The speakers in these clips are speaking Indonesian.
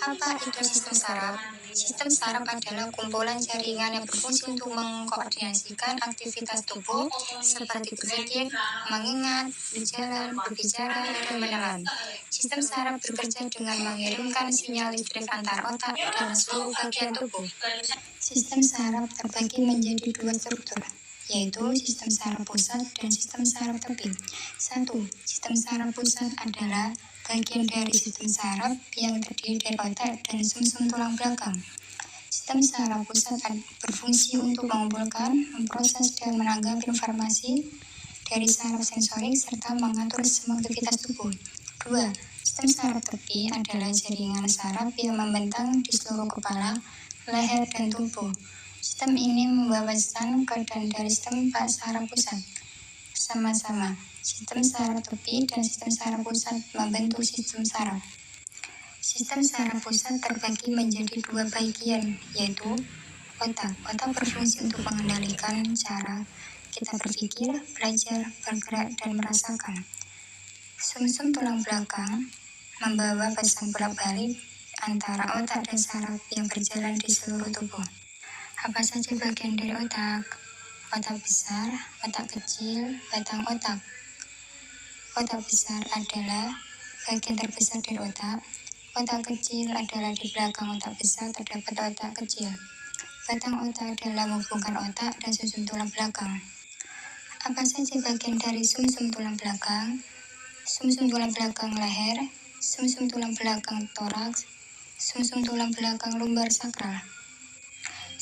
Apa itu sistem saraf? Sistem saraf adalah kumpulan jaringan yang berfungsi untuk mengkoordinasikan aktivitas tubuh seperti berpikir, mengingat, berjalan, berbicara, dan menelan. Sistem saraf bekerja dengan mengirimkan sinyal listrik antar otak dan seluruh bagian tubuh. Sistem saraf terbagi menjadi dua struktur, yaitu sistem saraf pusat dan sistem saraf tepi. 1. Sistem saraf pusat adalah bagian dari sistem saraf yang terdiri dari otak dan sumsum tulang belakang. Sistem saraf pusat berfungsi untuk mengumpulkan, memproses, dan menangkap informasi dari saraf sensorik serta mengatur semua aktivitas tubuh. 2. Sistem saraf tepi adalah jaringan saraf yang membentang di seluruh kepala, leher, dan tubuh. Sistem ini membawa pesan ke dan dari sistem saraf pusat. Sama-sama, sistem saraf tepi dan sistem saraf pusat membentuk sistem saraf. Sistem saraf pusat terbagi menjadi dua bagian, yaitu otak. Otak berfungsi untuk mengendalikan cara kita berpikir, belajar, bergerak, dan merasakan. Sumsum tulang belakang membawa pesan bolak-balik antara otak dan saraf yang berjalan di seluruh tubuh. Apa saja bagian dari otak? Otak besar, otak kecil, batang otak. Otak besar adalah bagian terbesar dari otak. Otak kecil adalah di belakang otak besar terdapat otak kecil. Batang otak adalah menghubungkan otak dan sumsum tulang belakang. Apa saja bagian dari sumsum tulang belakang? Sumsum tulang belakang leher, sumsum tulang belakang toraks, sumsum tulang belakang lumbar sakral.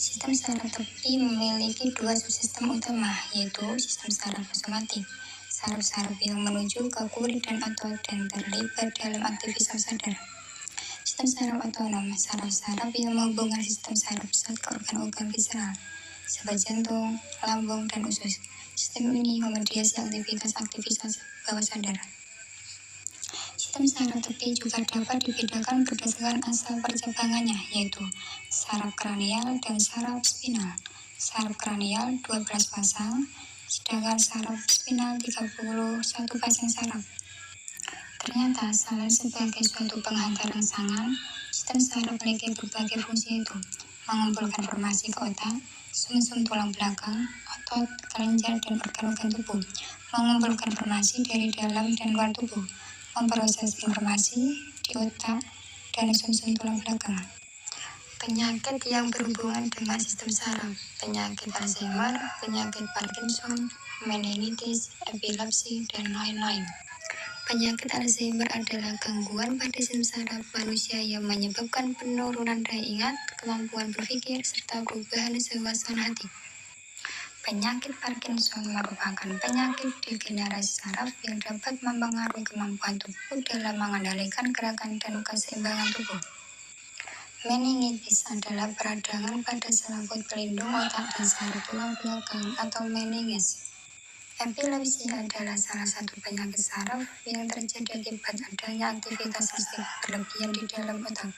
Sistem saraf tepi memiliki dua subsistem utama, yaitu sistem saraf somatik, saraf-saraf yang menuju ke kulit dan otot dan terlibat dalam aktivitas sadar. Sistem saraf otonom, saraf-saraf yang menghubungkan sistem saraf pusat ke organ-organ visceral, seperti jantung, lambung, dan usus. Sistem ini memediasi aktivitas bawah sadar. Sistem saraf tepi juga dapat dibedakan berdasarkan asal percabangannya, yaitu saraf kranial dan saraf spinal. Saraf kranial 12 pasang, sedangkan saraf spinal 31 pasang saraf. Ternyata, selain sebagai suatu penghantar rangsangan, sistem saraf memiliki berbagai fungsi, yaitu mengumpulkan informasi ke otak, sumsum tulang belakang, otot, kelenjar, dan organ-organ tubuh, mengumpulkan informasi dari dalam dan luar tubuh, memproses informasi di otak dan sumsum tulang belakang. Penyakit yang berhubungan dengan sistem saraf, penyakit Alzheimer, penyakit Parkinson, meningitis, epilepsi, dan lain-lain. Penyakit Alzheimer adalah gangguan pada sistem saraf manusia yang menyebabkan penurunan daya ingat, kemampuan berpikir, serta perubahan suasana hati. Penyakit Parkinson merupakan penyakit degenerasi saraf yang dapat mempengaruhi kemampuan tubuh dalam mengendalikan gerakan dan keseimbangan tubuh. Meningitis adalah peradangan pada selaput pelindung otak dan saraf tulang belakang atau meninges. Epilepsi adalah salah satu penyakit saraf yang terjadi akibat adanya aktivitas listrik berlebihan di dalam otak.